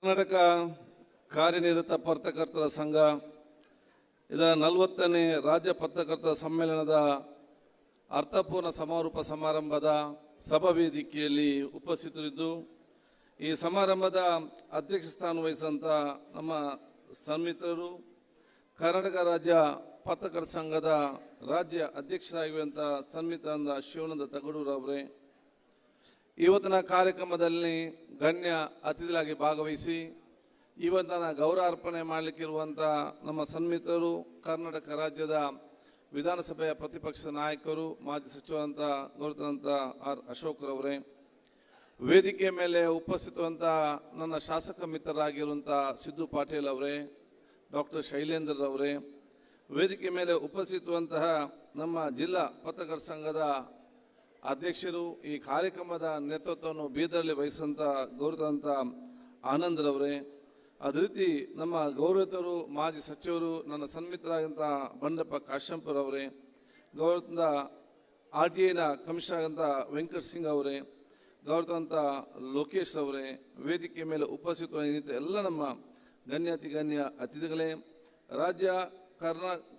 ಕರ್ನಾಟಕ ಕಾರ್ಯನಿರತ ಪತ್ರಕರ್ತರ ಸಂಘ ಇದರ 40ನೇ ರಾಜ್ಯ ಪತ್ರಕರ್ತರ ಸಮ್ಮೇಳನದ ಅರ್ಥಪೂರ್ಣ ಸಮಾರೋಪ ಸಮಾರಂಭದ ಸಭಾ ವೇದಿಕೆಯಲ್ಲಿ ಉಪಸ್ಥಿತರಿದ್ದು ಈ ಸಮಾರಂಭದ ಅಧ್ಯಕ್ಷ ಸ್ಥಾನ ವಹಿಸಿದಂಥ ನಮ್ಮ ಸನ್ಮಿತ್ರರು ಕರ್ನಾಟಕ ರಾಜ್ಯ ಪತ್ರಕರ್ತರ ಸಂಘದ ರಾಜ್ಯ ಅಧ್ಯಕ್ಷರಾಗಿರುವಂಥ ಸನ್ಮಿತ್ರ ಶಿವಾನಂದ ತಗಡೂರವರೇ, ಇವತ್ತಿನ ಕಾರ್ಯಕ್ರಮದಲ್ಲಿ ಗಣ್ಯ ಅತಿಥಿಗಳಾಗಿ ಭಾಗವಹಿಸಿ ಇವತ್ತಿನ ಗೌರವಾರ್ಪಣೆ ಮಾಡಲಿಕ್ಕಿರುವಂಥ ನಮ್ಮ ಸನ್ಮಿತ್ರರು ಕರ್ನಾಟಕ ರಾಜ್ಯದ ವಿಧಾನಸಭೆಯ ಪ್ರತಿಪಕ್ಷ ನಾಯಕರು ಮಾಜಿ ಸಚಿವರಂತ ಗೌರವಾನ್ವಿತ ಆರ್ ಅಶೋಕ್ರವರೇ, ವೇದಿಕೆಯ ಮೇಲೆ ಉಪಸ್ಥಿತವಂತ ನನ್ನ ಶಾಸಕ ಮಿತ್ರರಾಗಿರುವಂಥ ಸಿದ್ದು ಪಾಟೀಲ್ ಅವರೇ, ಡಾಕ್ಟರ್ ಶೈಲೇಂದ್ರ ಅವರೇ, ವೇದಿಕೆ ಮೇಲೆ ಉಪಸ್ಥಿತವಂತಹ ನಮ್ಮ ಜಿಲ್ಲಾ ಪತ್ರಕರ್ತರ ಸಂಘದ ಅಧ್ಯಕ್ಷರು, ಈ ಕಾರ್ಯಕ್ರಮದ ನೇತೃತ್ವವನ್ನು ಬೀದರ್ಲಿ ವಹಿಸಿದಂಥ ಗೌರವಾನ್ವಿತ ಆನಂದ್ರವರೇ, ಅದೇ ರೀತಿ ನಮ್ಮ ಗೌರವಿತರು ಮಾಜಿ ಸಚಿವರು ನನ್ನ ಸನ್ಮಿತರಾದಂಥ ಬಂಡಪ್ಪ ಕಾಶಂಪುರವರೇ, ಗೌರವಾನ್ವಿತ RTIನ ಕಮಿಷನರ್ ಆದಂಥ ವೆಂಕಟ ಸಿಂಗ್ ಅವರೇ, ಗೌರವಾನ್ವಿತ ಲೋಕೇಶ್ ಅವರೇ, ವೇದಿಕೆ ಮೇಲೆ ಉಪಸ್ಥಿತ ಎಲ್ಲ ನಮ್ಮ ಗಣ್ಯ ಅತಿಥಿಗಳೇ,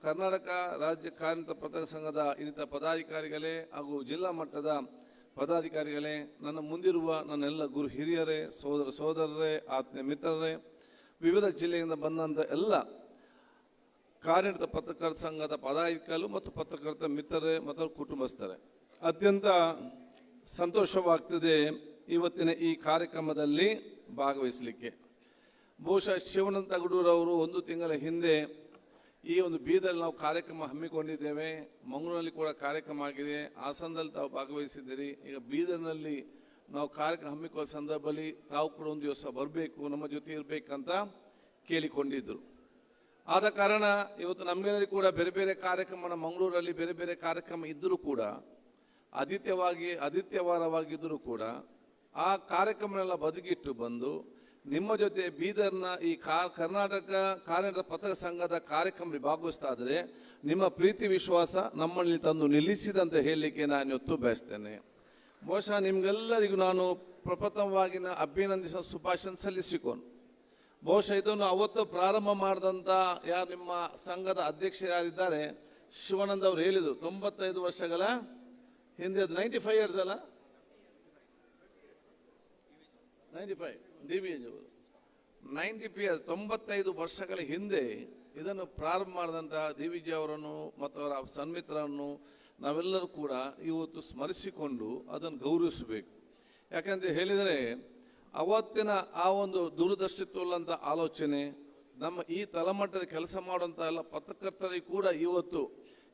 ಕರ್ನಾಟಕ ರಾಜ್ಯ ಕಾರ್ಯನಿರತ ಪತ್ರಕರ್ತರ ಸಂಘದ ಇನ್ನಿತ ಪದಾಧಿಕಾರಿಗಳೇ ಹಾಗೂ ಜಿಲ್ಲಾ ಮಟ್ಟದ ಪದಾಧಿಕಾರಿಗಳೇ, ನನ್ನ ಮುಂದಿರುವ ನನ್ನೆಲ್ಲ ಗುರು ಹಿರಿಯರೇ, ಸೋದರರೇ, ಆತ್ಮೀಯ ಮಿತ್ರರೇ, ವಿವಿಧ ಜಿಲ್ಲೆಯಿಂದ ಬಂದಂಥ ಎಲ್ಲ ಕಾರ್ಯನಿರತ ಪತ್ರಕರ್ತರ ಸಂಘದ ಪದಾಧಿಕಾರಿಗಳು ಮತ್ತು ಪತ್ರಕರ್ತರ ಮಿತ್ರರೇ ಮತ್ತು ಕುಟುಂಬಸ್ಥರೇ, ಅತ್ಯಂತ ಸಂತೋಷವಾಗ್ತದೆ ಇವತ್ತಿನ ಈ ಕಾರ್ಯಕ್ರಮದಲ್ಲಿ ಭಾಗವಹಿಸಲಿಕ್ಕೆ. ಬಹುಶಃ ಶಿವಾನಂದ ತಗಡೂರವರು 1 ತಿಂಗಳ ಹಿಂದೆ ಈ ಒಂದು ಬೀದರ್ನಲ್ಲಿ ನಾವು ಕಾರ್ಯಕ್ರಮ ಹಮ್ಮಿಕೊಂಡಿದ್ದೇವೆ, ಮಂಗಳೂರಿನಲ್ಲಿ ಕೂಡ ಕಾರ್ಯಕ್ರಮ ಆಗಿದೆ, ಹಾಸನದಲ್ಲಿ ತಾವು ಭಾಗವಹಿಸಿದ್ದೀರಿ. ಈಗ ಬೀದರ್ನಲ್ಲಿ ನಾವು ಕಾರ್ಯಕ್ರಮ ಹಮ್ಮಿಕೊಳ್ಳೋ ಸಂದರ್ಭದಲ್ಲಿ ತಾವು ಕೂಡ ಒಂದು ದಿವಸ ಬರಬೇಕು, ನಮ್ಮ ಜೊತೆ ಇರಬೇಕಂತ ಕೇಳಿಕೊಂಡಿದ್ದರು. ಆದ ಕಾರಣ ಇವತ್ತು ನಮ್ಮೆಲ್ಲರಿಗೂ ಕೂಡ ಬೇರೆ ಬೇರೆ ಕಾರ್ಯಕ್ರಮ, ಮಂಗಳೂರಲ್ಲಿ ಬೇರೆ ಬೇರೆ ಕಾರ್ಯಕ್ರಮ ಇದ್ದರೂ ಕೂಡ ಆದಿತ್ಯವಾರವಾಗಿದ್ದರೂ ಕೂಡ ಆ ಕಾರ್ಯಕ್ರಮನೆಲ್ಲ ಬದಿಗಿಟ್ಟು ಬಂದು ನಿಮ್ಮ ಜೊತೆ ಬೀದರ್ನ ಈ ಕರ್ನಾಟಕ ಕಾರ್ಯನಿರತ ಪತ್ರಕರ್ತರ ಸಂಘದ ಕಾರ್ಯಕ್ರಮದಲ್ಲಿ ಭಾಗವಹಿಸ್ತಾ ಇದ್ರೆ ನಿಮ್ಮ ಪ್ರೀತಿ ವಿಶ್ವಾಸ ನಮ್ಮಲ್ಲಿ ತಂದು ನಿಲ್ಲಿಸಿದಂತ ಹೇಳಲಿಕ್ಕೆ ನಾನು ಇವತ್ತು ಬಯಸ್ತೇನೆ. ಬಹುಶಃ ನಿಮ್ಗೆಲ್ಲರಿಗೂ ನಾನು ಪ್ರಪ್ರಥಮವಾಗಿ ಅಭಿನಂದಿಸ ಶುಭಾಶಯ ಸಲ್ಲಿಸಿಕೊಂಡು, ಬಹುಶಃ ಇದನ್ನು ಅವತ್ತು ಪ್ರಾರಂಭ ಮಾಡಿದಂಥ ಯಾರು ನಿಮ್ಮ ಸಂಘದ ಅಧ್ಯಕ್ಷರು ಯಾರಿದ್ದಾರೆ ಶಿವಾನಂದ ಅವರು ಹೇಳಿದರು, 95 ವರ್ಷಗಳ ಹಿಂದೆ, ಅದು 95 ಇಯರ್ಸ್ ಅಲ್ಲ, 95 DVJ ಅವರು 95 ಇಯರ್ಸ್, 95 ವರ್ಷಗಳ ಹಿಂದೆ ಇದನ್ನು ಪ್ರಾರಂಭ ಮಾಡಿದಂಥ DVJ ಅವರನ್ನು ಮತ್ತು ಅವರ ಸನ್ಮಿತ್ರರನ್ನು ನಾವೆಲ್ಲರೂ ಕೂಡ ಇವತ್ತು ಸ್ಮರಿಸಿಕೊಂಡು ಅದನ್ನು ಗೌರವಿಸಬೇಕು. ಯಾಕಂತ ಹೇಳಿದರೆ ಅವತ್ತಿನ ಆ ಒಂದು ದೂರದರ್ಶಿತ್ವಲ್ಲಂಥ ಆಲೋಚನೆ ನಮ್ಮ ಈ ತಳಮಟ್ಟದ ಕೆಲಸ ಮಾಡುವಂಥ ಎಲ್ಲ ಪತ್ರಕರ್ತರಿಗೆ ಕೂಡ ಇವತ್ತು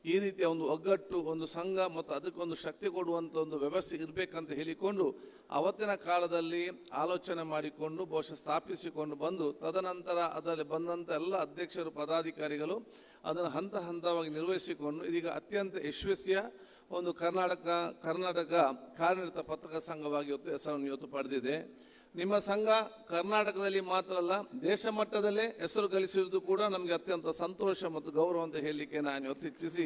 ಈ ರೀತಿಯ ಒಂದು ಒಗ್ಗಟ್ಟು, ಒಂದು ಸಂಘ ಮತ್ತು ಅದಕ್ಕೊಂದು ಶಕ್ತಿ ಕೊಡುವಂಥ ಒಂದು ವ್ಯವಸ್ಥೆ ಇರಬೇಕಂತ ಹೇಳಿಕೊಂಡು ಅವತ್ತಿನ ಕಾಲದಲ್ಲಿ ಆಲೋಚನೆ ಮಾಡಿಕೊಂಡು ಬಹುಶಃ ಸ್ಥಾಪಿಸಿಕೊಂಡು ಬಂದು ತದನಂತರ ಅದರಲ್ಲಿ ಬಂದಂಥ ಎಲ್ಲ ಅಧ್ಯಕ್ಷರು ಪದಾಧಿಕಾರಿಗಳು ಅದನ್ನು ಹಂತ ಹಂತವಾಗಿ ನಿರ್ವಹಿಸಿಕೊಂಡು ಇದೀಗ ಅತ್ಯಂತ ಯಶಸ್ವಿಯ ಒಂದು ಕರ್ನಾಟಕ ಕಾರ್ಯನಿರತ ಪತ್ರಕರ್ತರ ಸಂಘವಾಗಿ ಹೆಸರನ್ನು ಇವತ್ತು ಪಡೆದಿದೆ. ನಿಮ್ಮ ಸಂಘ ಕರ್ನಾಟಕದಲ್ಲಿ ಮಾತ್ರ ಅಲ್ಲ, ದೇಶ ಮಟ್ಟದಲ್ಲೇ ಹೆಸರು ಗಳಿಸಿರುವುದು ಕೂಡ ನಮಗೆ ಅತ್ಯಂತ ಸಂತೋಷ ಮತ್ತು ಗೌರವ ಅಂತ ಹೇಳಲಿಕ್ಕೆ ನಾನು ಇವತ್ತು ಇಚ್ಛಿಸಿ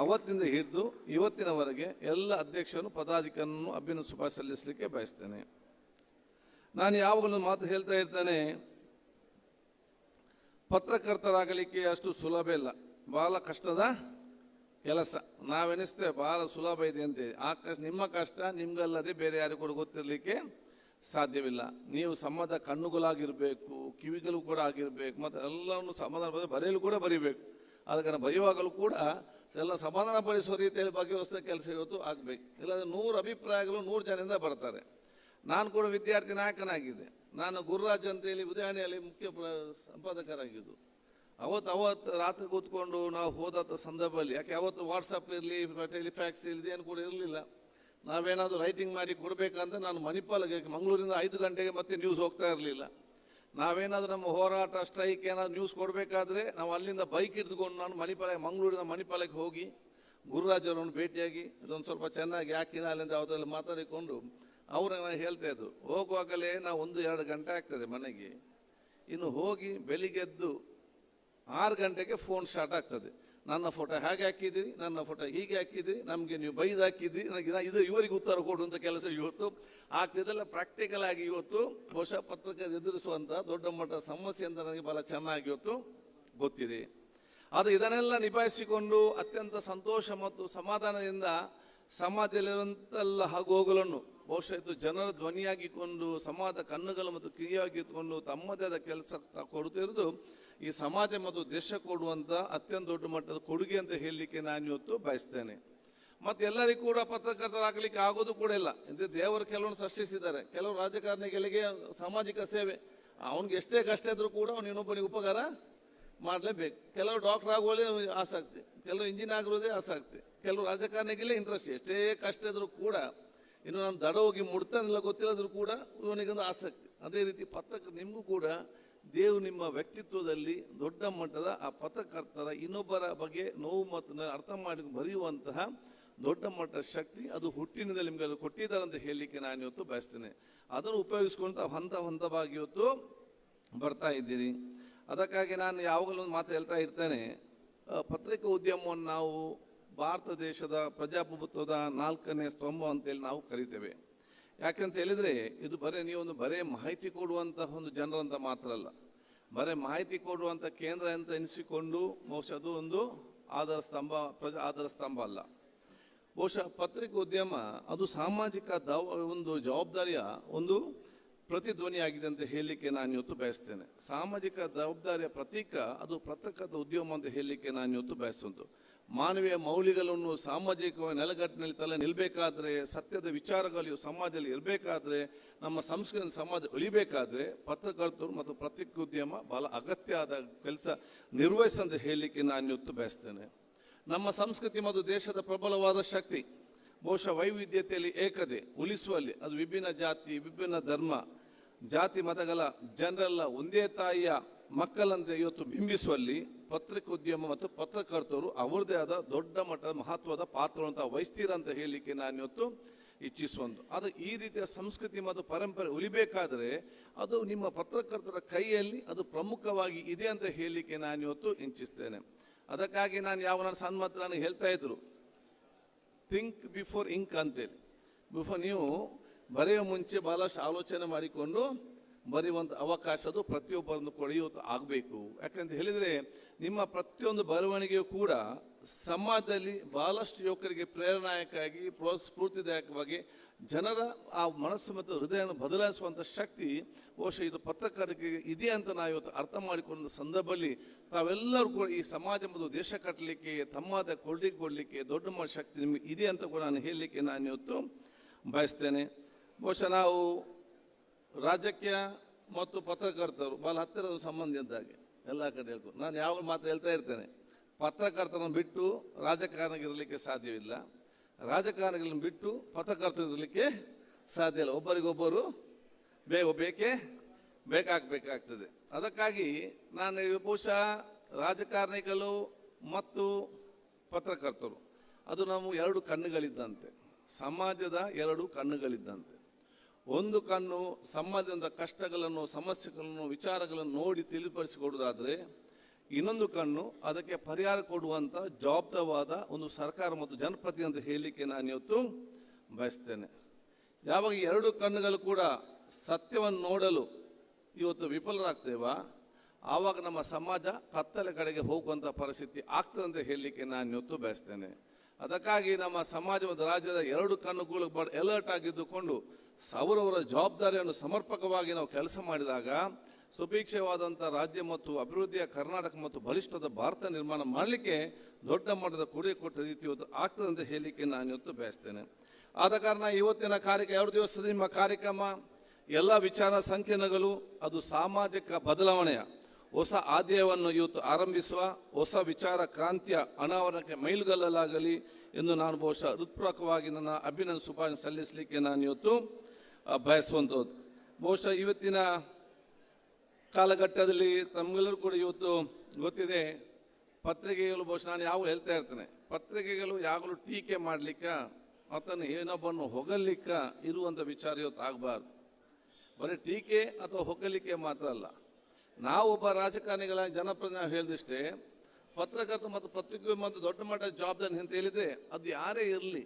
ಅವತ್ತಿಂದ ಹಿಡಿದು ಇವತ್ತಿನವರೆಗೆ ಎಲ್ಲ ಅಧ್ಯಕ್ಷರನ್ನು ಪದಾಧಿಕಾರಿಯನ್ನು ಅಭಿನಂದನೆ ಶುಭಾಶಯ ಸಲ್ಲಿಸಲಿಕ್ಕೆ ಬಯಸ್ತೇನೆ. ನಾನು ಯಾವಾಗಲೂ ಮಾತು ಹೇಳ್ತಾ ಇರ್ತೇನೆ, ಪತ್ರಕರ್ತರಾಗಲಿಕ್ಕೆ ಅಷ್ಟು ಸುಲಭ ಇಲ್ಲ, ಬಹಳ ಕಷ್ಟದ ಕೆಲಸ. ನಾವೆನಿಸ್ತೇವೆ ಬಹಳ ಸುಲಭ ಇದೆ ಅಂತೇಳಿ, ಆ ಕಷ್ಟ ನಿಮ್ಮ ಕಷ್ಟ ನಿಮ್ಗಲ್ಲದೆ ಬೇರೆ ಯಾರಿಗೂ ಕೂಡ ಗೊತ್ತಿರಲಿಕ್ಕೆ ಸಾಧ್ಯವಿಲ್ಲ. ನೀವು ಸಮಾಜದ ಕಣ್ಣುಗಳಾಗಿರಬೇಕು, ಕಿವಿಗಳು ಕೂಡ ಆಗಿರಬೇಕು, ಮತ್ತು ಎಲ್ಲವನ್ನು ಸಮಾಧಾನ ಬರೆಯಲು ಕೂಡ ಬರೀಬೇಕು. ಅದಕ್ಕೆ ಬರೆಯುವಾಗಲೂ ಕೂಡ ಎಲ್ಲ ಸಮಾಧಾನ ಪಡಿಸುವ ರೀತಿಯಲ್ಲಿ ಬಗೆಹರಿಸಿದ ಕೆಲಸ ಇವತ್ತು ಆಗಬೇಕು. ಇಲ್ಲಾಂದರೆ 100 ಅಭಿಪ್ರಾಯಗಳು 100 ಜನರಿಂದ ಬರ್ತಾರೆ. ನಾನು ಕೂಡ ವಿದ್ಯಾರ್ಥಿ ನಾಯಕನಾಗಿದ್ದೆ. ನಾನು ಗುರುರಾಜ್ ಅಂತೇಳಿ ಉದಯವಾಣಿಯಲ್ಲಿ ಮುಖ್ಯ ಸಂಪಾದಕರಾಗಿದ್ದು. ಅವತ್ತು ರಾತ್ರಿ ಕೂತ್ಕೊಂಡು ನಾವು ಹೋದಂಥ ಸಂದರ್ಭದಲ್ಲಿ, ಯಾಕೆ ಅವತ್ತು ವಾಟ್ಸಪ್ ಇರಲಿ, ಟೆಲಿಫ್ಯಾಕ್ಸ್ ಇರಲಿ, ಏನು ಕೂಡ ಇರಲಿಲ್ಲ. ನಾವೇನಾದರೂ ರೈಟಿಂಗ್ ಮಾಡಿ ಕೊಡಬೇಕಂದ್ರೆ ನಾನು ಮಣಿಪಾಲ್ಗೆ ಮಂಗಳೂರಿಂದ 5 ಗಂಟೆಗೆ ಮತ್ತೆ ನ್ಯೂಸ್ ಹೋಗ್ತಾ ಇರಲಿಲ್ಲ. ನಾವೇನಾದರೂ ನಮ್ಮ ಹೋರಾಟ ಸ್ಟ್ರೈಕ್ ಏನಾದ್ರು ನ್ಯೂಸ್ ಕೊಡಬೇಕಾದ್ರೆ ನಾವು ಅಲ್ಲಿಂದ ಬೈಕ್ ಹಿಡಿದುಕೊಂಡು ನಾನು ಮಂಗಳೂರಿನ ಮಣಿಪಾಲಕ್ಕೆ ಹೋಗಿ ಗುರುರಾಜ್ ಅವರನ್ನು ಭೇಟಿಯಾಗಿ ಇದೊಂದು ಸ್ವಲ್ಪ ಚೆನ್ನಾಗಿ ಯಾಕಿನ ಅಲ್ಲಿಂದ ಅವರಲ್ಲಿ ಮಾತಾಡಿಕೊಂಡು ಅವ್ರನ್ನ ಹೇಳ್ತಾ ಇದ್ರು. ಹೋಗುವಾಗಲೇ ನಾವು 1-2 ಗಂಟೆ ಆಗ್ತದೆ ಮನೆಗೆ. ಇನ್ನು ಹೋಗಿ ಬೆಳಿಗ್ಗೆದ್ದು 6 ಗಂಟೆಗೆ ಫೋನ್ ಸ್ಟಾರ್ಟ್ ಆಗ್ತದೆ. ನನ್ನ ಫೋಟೋ ಹೇಗೆ ಹಾಕಿದ್ದೀರಿ, ನನ್ನ ಫೋಟೋ ಹೀಗೆ ಹಾಕಿದ್ದೀರಿ, ನಮಗೆ ನೀವು ಬೈದು ಹಾಕಿದ್ದೀರಿ, ನನಗೆ ಇದು ಇವರಿಗೆ ಉತ್ತರ ಕೊಡುವಂಥ ಕೆಲಸ ಇವತ್ತು ಆಗ್ತಿದ್ದೆಲ್ಲ ಪ್ರಾಕ್ಟಿಕಲ್ ಆಗಿ ಇವತ್ತು ಬಹುಶಃ ಪತ್ರಿಕೆ ಎದುರಿಸುವಂಥ ದೊಡ್ಡ ಮಟ್ಟದ ಸಮಸ್ಯೆ ಅಂತ ನನಗೆ ಬಹಳ ಚೆನ್ನಾಗಿ ಇವತ್ತು ಗೊತ್ತಿದೆ. ಆದರೆ ಇದನ್ನೆಲ್ಲ ನಿಭಾಯಿಸಿಕೊಂಡು ಅತ್ಯಂತ ಸಂತೋಷ ಮತ್ತು ಸಮಾಧಾನದಿಂದ ಸಮಾಜದಲ್ಲಿರುವಂತೆಲ್ಲ ಹೋಗಲನ್ನು ಬಹುಶಃ ಇದು ಜನರ ಧ್ವನಿಯಾಗಿಕೊಂಡು ಸಮಾಜದ ಕಣ್ಣುಗಳು ಮತ್ತು ಕಿವಿಯಾಗಿಕೊಂಡು ತಮ್ಮದೇ ಆದ ಕೆಲಸ ಕೊಡುತ್ತಿರುವುದು ಈ ಸಮಾಜ ಮತ್ತು ದೇಶ ಕೊಡುವಂಥ ಅತ್ಯಂತ ದೊಡ್ಡ ಮಟ್ಟದ ಕೊಡುಗೆ ಅಂತ ಹೇಳಲಿಕ್ಕೆ ನಾನು ಇವತ್ತು ಬಯಸ್ತೇನೆ. ಮತ್ತು ಎಲ್ಲರಿಗೂ ಕೂಡ ಪತ್ರಕರ್ತರಾಗಲಿಕ್ಕೆ ಆಗೋದು ಕೂಡ ಇಲ್ಲ. ಅಂದರೆ ದೇವರು ಕೆಲವೊಂದು ಸೃಷ್ಟಿಸಿದ್ದಾರೆ. ಕೆಲವು ರಾಜಕಾರಣಿಗಳಿಗೆ ಸಾಮಾಜಿಕ ಸೇವೆ ಅವನಿಗೆ ಎಷ್ಟೇ ಕಷ್ಟ ಇದ್ರೂ ಕೂಡ ಅವನು ಇನ್ನೊಬ್ಬನಿಗೆ ಉಪಕಾರ ಮಾಡಲೇಬೇಕು. ಕೆಲವರು ಡಾಕ್ಟರ್ ಆಗುವುದೇ ಆಸಕ್ತಿ, ಕೆಲವರು ಇಂಜಿನಿಯರ್ ಆಗಿರೋದೇ ಆಸಕ್ತಿ, ಕೆಲವರು ರಾಜಕಾರಣಿಗೆಲ್ಲೇ ಇಂಟ್ರೆಸ್ಟ್. ಎಷ್ಟೇ ಕಷ್ಟ ಇದ್ರೂ ಕೂಡ ಇನ್ನು ನಾನು ದಡ ಹೋಗಿ ಮುಡ್ತಾನೆಲ್ಲ ಗೊತ್ತಿಲ್ಲದ್ರೂ ಕೂಡ ಇವನಿಗೊಂದು ಆಸಕ್ತಿ. ಅದೇ ರೀತಿ ನಿಮಗೂ ಕೂಡ ದೇವರು ನಿಮ್ಮ ವ್ಯಕ್ತಿತ್ವದಲ್ಲಿ ದೊಡ್ಡ ಮಟ್ಟದ ಆ ಪತ್ರಕರ್ತರ ಇನ್ನೊಬ್ಬರ ಬಗ್ಗೆ ನೋವು ಮತ್ತು ಅರ್ಥ ಮಾಡಿ ಬರೆಯುವಂತಹ ದೊಡ್ಡ ಮಟ್ಟದ ಶಕ್ತಿ ಅದು ಹುಟ್ಟಿನಿಂದ ನಿಮಗೆ ಕೊಟ್ಟಿದ್ದಾರೆ ಅಂತ ಹೇಳಲಿಕ್ಕೆ ನಾನು ಇವತ್ತು ಬಯಸ್ತೇನೆ. ಅದನ್ನು ಉಪಯೋಗಿಸ್ಕೊಂಡು ಹಂತವಾಗಿ ಇವತ್ತು ಬರ್ತಾ ಇದ್ದೀನಿ. ಅದಕ್ಕಾಗಿ ನಾನು ಯಾವಾಗಲೂ ಒಂದು ಮಾತು ಹೇಳ್ತಾ ಇರ್ತೇನೆ, ಪತ್ರಿಕಾ ಉದ್ಯಮವನ್ನು ನಾವು ಭಾರತ ದೇಶದ ಪ್ರಜಾಪ್ರಭುತ್ವದ 4ನೇ ಸ್ತಂಭ ಅಂತೇಳಿ ನಾವು ಕರಿತೇವೆ. ಯಾಕಂತ ಹೇಳಿದರೆ ಇದು ನೀವೊಂದು ಬರೇ ಮಾಹಿತಿ ಕೊಡುವಂತಹ ಒಂದು ಜನರಂತ ಮಾತ್ರ ಅಲ್ಲ, ಬರೇ ಮಾಹಿತಿ ಕೊಡುವಂಥ ಕೇಂದ್ರ ಅಂತ ಎನಿಸಿಕೊಂಡು ಬಹುಶಃ ಅದು ಒಂದು ಆಧಾರ ಸ್ತಂಭ ಅಲ್ಲ. ಬಹುಶಃ ಪತ್ರಿಕಾ ಉದ್ಯಮ ಅದು ಸಾಮಾಜಿಕ ಒಂದು ಜವಾಬ್ದಾರಿಯ ಒಂದು ಪ್ರತಿಧ್ವನಿಯಾಗಿದೆ ಅಂತ ಹೇಳಲಿಕ್ಕೆ ನಾನು ಇವತ್ತು ಬಯಸ್ತೇನೆ. ಸಾಮಾಜಿಕ ಜವಾಬ್ದಾರಿಯ ಪ್ರತೀಕ ಅದು ಪತ್ರಕರ್ತ ಉದ್ಯಮ ಅಂತ ಹೇಳಲಿಕ್ಕೆ ನಾನು ಇವತ್ತು ಬಯಸುವುದು. ಮಾನವೀಯ ಮೌಲ್ಯಗಳನ್ನು ಸಾಮಾಜಿಕ ನೆಲಗಟ್ಟಿನಲ್ಲಿ ತಲೆ ನಿಲ್ಲಬೇಕಾದ್ರೆ, ಸತ್ಯದ ವಿಚಾರಗಳು ಸಮಾಜದಲ್ಲಿ ಇರಬೇಕಾದ್ರೆ, ನಮ್ಮ ಸಂಸ್ಕೃತಿ ಸಮಾಜ ಉಳಿಬೇಕಾದ್ರೆ ಪತ್ರಕರ್ತರು ಮತ್ತು ಪತ್ರಿಕೋದ್ಯಮ ಬಹಳ ಅಗತ್ಯ ಆದ ಕೆಲಸ ನಿರ್ವಹಿಸಂತ ಹೇಳಲಿಕ್ಕೆ ನಾನು ಇವತ್ತು ಬಯಸ್ತೇನೆ. ನಮ್ಮ ಸಂಸ್ಕೃತಿ ಮತ್ತು ದೇಶದ ಪ್ರಬಲವಾದ ಶಕ್ತಿ ಬಹುಶಃ ವೈವಿಧ್ಯತೆಯಲ್ಲಿ ಏಕತೆ ಉಳಿಸುವಲ್ಲಿ, ಅದು ವಿಭಿನ್ನ ಜಾತಿ, ವಿಭಿನ್ನ ಧರ್ಮ, ಜಾತಿ ಮತಗಳ ಜನರೆಲ್ಲ ಒಂದೇ ತಾಯಿಯ ಮಕ್ಕಳಂತೆ ಇವತ್ತು ಬಿಂಬಿಸುವಲ್ಲಿ ಪತ್ರಿಕೋದ್ಯಮ ಮತ್ತು ಪತ್ರಕರ್ತರು ಅವರದೇ ಆದ ದೊಡ್ಡ ಮಟ್ಟದ ಮಹತ್ವದ ಪಾತ್ರವನ್ನು ವಹಿಸ್ತೀರ ಅಂತ ಹೇಳಲಿಕ್ಕೆ ನಾನು ಇವತ್ತು ಇಚ್ಛಿಸುವುದು. ಅದು ಈ ರೀತಿಯ ಸಂಸ್ಕೃತಿ ಮತ್ತು ಪರಂಪರೆ ಉಳಿಬೇಕಾದರೆ ಅದು ನಿಮ್ಮ ಪತ್ರಕರ್ತರ ಕೈಯಲ್ಲಿ ಅದು ಪ್ರಮುಖವಾಗಿ ಇದೆ ಅಂತ ಹೇಳಲಿಕ್ಕೆ ನಾನು ಇವತ್ತು ಇಚ್ಛಿಸ್ತೇನೆ. ಅದಕ್ಕಾಗಿ ನನ್ನ ಸನ್ಮತ ನನಗೆ ಹೇಳ್ತಾ ಇದ್ರು, ಥಿಂಕ್ ಬಿಫೋರ್ ಇಂಕ್ ಅಂತೇಳಿ. ನೀವು ಬರೆಯುವ ಮುಂಚೆ ಬಹಳಷ್ಟು ಆಲೋಚನೆ ಮಾಡಿಕೊಂಡು ಬರೆಯುವಂಥ ಅವಕಾಶ ಅದು ಪ್ರತಿಯೊಬ್ಬರನ್ನು ಕೊಡೆಯುವುದು ಆಗಬೇಕು. ಯಾಕಂತ ಹೇಳಿದರೆ ನಿಮ್ಮ ಪ್ರತಿಯೊಂದು ಬರವಣಿಗೆಯೂ ಕೂಡ ಸಮಾಜದಲ್ಲಿ ಬಹಳಷ್ಟು ಯುವಕರಿಗೆ ಪ್ರೇರಣಾಯಕವಾಗಿ ಸ್ಫೂರ್ತಿದಾಯಕವಾಗಿ ಜನರ ಆ ಮನಸ್ಸು ಮತ್ತು ಹೃದಯವನ್ನು ಬದಲಾಯಿಸುವಂಥ ಶಕ್ತಿ ಬಹುಶಃ ಇದು ಪತ್ರಕರ್ತರಿಗೆ ಇದೆ ಅಂತ ನಾವು ಇವತ್ತು ಅರ್ಥ ಮಾಡಿಕೊಂಡ ಸಂದರ್ಭದಲ್ಲಿ ತಾವೆಲ್ಲರೂ ಕೂಡ ಈ ಸಮಾಜ ಮತ್ತು ದೇಶ ಕಟ್ಟಲಿಕ್ಕೆ ತಮ್ಮದ ಕೊಡಲಿಕ್ಕೆ ದೊಡ್ಡ ಮಟ್ಟ ಶಕ್ತಿ ನಿಮಗೆ ಇದೆ ಅಂತ ಕೂಡ ನಾನು ಹೇಳಲಿಕ್ಕೆ ನಾನು ಇವತ್ತು ಬಯಸ್ತೇನೆ. ಬಹುಶಃ ನಾವು ರಾಜಕೀಯ ಮತ್ತು ಪತ್ರಕರ್ತರು ಬಹಳ ಹತ್ತಿರದ ಸಂಬಂಧ ಇದ್ದಾಗೆ ಎಲ್ಲ ಕಡೆ ಹೇಳ್ಕೊಂಡು ನಾನು ಯಾವ ಮಾತು ಹೇಳ್ತಾ ಇರ್ತೇನೆ, ಪತ್ರಕರ್ತರನ್ನು ಬಿಟ್ಟು ರಾಜಕಾರಣಿಗಿರಲಿಕ್ಕೆ ಸಾಧ್ಯವಿಲ್ಲ, ರಾಜಕಾರಣಿಗಳನ್ನು ಬಿಟ್ಟು ಪತ್ರಕರ್ತರಿರಲಿಕ್ಕೆ ಸಾಧ್ಯ ಇಲ್ಲ. ಒಬ್ಬರಿಗೊಬ್ಬರು ಬೇಕಾಗಬೇಕಾಗ್ತದೆ. ಅದಕ್ಕಾಗಿ ನಾನು ಬಹುಶಃ ರಾಜಕಾರಣಿಗಳು ಮತ್ತು ಪತ್ರಕರ್ತರು ಅದು ನಾವು 2 ಕಣ್ಣುಗಳಿದ್ದಂತೆ, ಸಮಾಜದ 2 ಕಣ್ಣುಗಳಿದ್ದಂತೆ. ಒಂದು ಕಣ್ಣು ಸಮಾಜದ ಕಷ್ಟಗಳನ್ನು, ಸಮಸ್ಯೆಗಳನ್ನು, ವಿಚಾರಗಳನ್ನು ನೋಡಿ ತಿಳಿಪಡಿಸಿಕೊಡುವುದಾದರೆ, ಇನ್ನೊಂದು ಕಣ್ಣು ಅದಕ್ಕೆ ಪರಿಹಾರ ಕೊಡುವಂಥ ಜವಾಬ್ದಾರವಾದ ಒಂದು ಸರ್ಕಾರ ಮತ್ತು ಜನಪ್ರತಿನಿಧಿ ಅಂತ ಹೇಳಲಿಕ್ಕೆ ನಾನು ಇವತ್ತು ಬಯಸ್ತೇನೆ. ಯಾವಾಗ 2 ಕಣ್ಣುಗಳು ಕೂಡ ಸತ್ಯವನ್ನು ನೋಡಲು ಇವತ್ತು ವಿಫಲರಾಗ್ತೇವ, ಆವಾಗ ನಮ್ಮ ಸಮಾಜ ಕತ್ತಲೆ ಕಡೆಗೆ ಹೋಗುವಂಥ ಪರಿಸ್ಥಿತಿ ಆಗ್ತದೆ ಅಂತ ಹೇಳಲಿಕ್ಕೆ ನಾನು ಇವತ್ತು ಬಯಸ್ತೇನೆ. ಅದಕ್ಕಾಗಿ ನಮ್ಮ ಸಮಾಜ ಮತ್ತು ರಾಜ್ಯದ 2 ಕಣ್ಣುಗಳು ಅಲರ್ಟ್ ಆಗಿದ್ದುಕೊಂಡು ಅವರವರ ಜವಾಬ್ದಾರಿಯನ್ನು ಸಮರ್ಪಕವಾಗಿ ನಾವು ಕೆಲಸ ಮಾಡಿದಾಗ ಸುಭಿಕ್ಷವಾದಂಥ ರಾಜ್ಯ ಮತ್ತು ಅಭಿವೃದ್ಧಿಯ ಕರ್ನಾಟಕ ಮತ್ತು ಬಲಿಷ್ಠದ ಭಾರತ ನಿರ್ಮಾಣ ಮಾಡಲಿಕ್ಕೆ ದೊಡ್ಡ ಮಟ್ಟದ ಕೊಡುಗೆ ಕೊಟ್ಟ ರೀತಿ ಇವತ್ತು ಆಗ್ತದೆ ಅಂತ ಹೇಳಲಿಕ್ಕೆ ನಾನು ಇವತ್ತು ಬಯಸ್ತೇನೆ. ಆದ ಕಾರಣ ಇವತ್ತಿನ ಕಾರ್ಯಕ್ರಮ 2 ದಿವಸದ ನಿಮ್ಮ ಕಾರ್ಯಕ್ರಮ ಎಲ್ಲ ವಿಚಾರ ಸಂಕಿರಣಗಳು ಅದು ಸಾಮಾಜಿಕ ಬದಲಾವಣೆಯ ಹೊಸ ಆದ್ಯವನ್ನು ಇವತ್ತು ಆರಂಭಿಸುವ ಹೊಸ ವಿಚಾರ ಕ್ರಾಂತಿಯ ಅನಾವರಣಕ್ಕೆ ಮೈಲುಗಲ್ಲಾಗಲಿ ಎಂದು ನಾನು ಬಹುಶಃ ಹೃತ್ಪೂರ್ವಕವಾಗಿ ನನ್ನ ಅಭಿನಂದನೆ ಶುಭಾಶಯ ಸಲ್ಲಿಸಲಿಕ್ಕೆ ನಾನು ಇವತ್ತು ಬಯಸುವಂಥದ್ದು. ಬಹುಶಃ ಇವತ್ತಿನ ಕಾಲಘಟ್ಟದಲ್ಲಿ ತಮ್ಗೆಲ್ಲರೂ ಕೂಡ ಇವತ್ತು ಗೊತ್ತಿದೆ, ಪತ್ರಿಕೆಗಳು ಬಹುಶಃ ನಾನು ಯಾವಾಗ ಹೇಳ್ತಾ ಇರ್ತೇನೆ, ಪತ್ರಿಕೆಗಳು ಯಾವಾಗಲೂ ಟೀಕೆ ಮಾಡಲಿಕ್ಕೆ ಮತ್ತನ್ನು ಏನೊಬ್ಬನ್ನು ಹೊಗಲಿಕ್ಕ ಇರುವಂಥ ವಿಚಾರ ಇವತ್ತು ಆಗಬಾರ್ದು. ಬರೀ ಟೀಕೆ ಅಥವಾ ಹೊಗಲಿಕ್ಕೆ ಮಾತ್ರ ಅಲ್ಲ, ನಾವೊಬ್ಬ ರಾಜಕಾರಣಿಗಳ ಜನಪ್ರತಿನಿಧಿ ಹೇಳಿದಷ್ಟೇ ಪತ್ರಕರ್ತ ಮತ್ತು ಪತ್ರಿಕೆ ಮತ್ತು ದೊಡ್ಡ ಮಟ್ಟದ ಜವಾಬ್ದಾರಿ ಅಂತ ಹೇಳಿದ್ರೆ ಅದು ಯಾರೇ ಇರಲಿ